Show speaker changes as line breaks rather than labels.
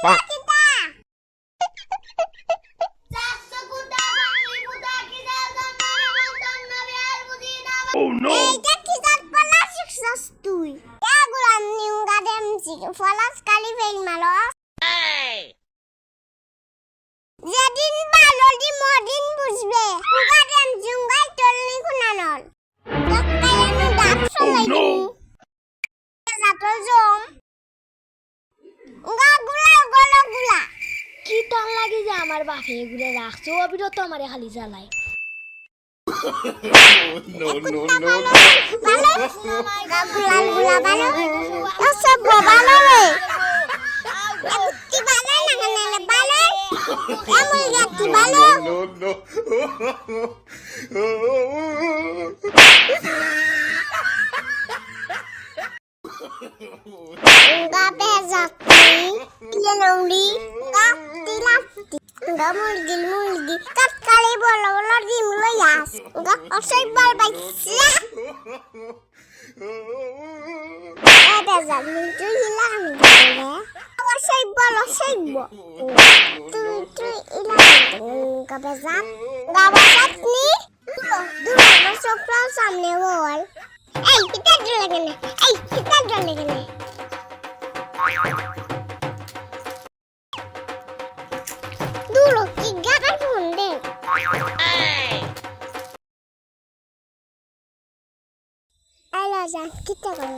Oh no!
এইটা কি জাত পলা শিখছস তুই? এগুলাম নিউঙ্গা দেমছি ফলাস কালি ফেল মারস। যেদিন ভালো দি মদিন বুঝবে উগা দেম জুঙ্গাই টলনি খুনানল দক্কায়ানু ডাক সলাই
no!
জাতল জম উগা গুলা গলা গুলা
কি টান লাগে যে আমার বাপে এগুলো রাখছে ও বিরত আমারে খালি জ্বালায়
No, no, no,
ভালো উগা গুলা গুলা ভালো সব ভালো রে কি ভালো না কেন ভালো এমন গাতি ভালো
no, no.
Enggak bezakti, nongdi, enggak tilapti, enggak mulgi, kat kali bola di mulayas, enggak osai bal baiknya. Bezak itu hilang gitu osai bo, tu hilang, enggak bezak nih, dulu masuk pelan samne wall. Kita dulu gini. Kita dulu gini. Dulu 3 kan hunde. Ayo, Zan, kita kan.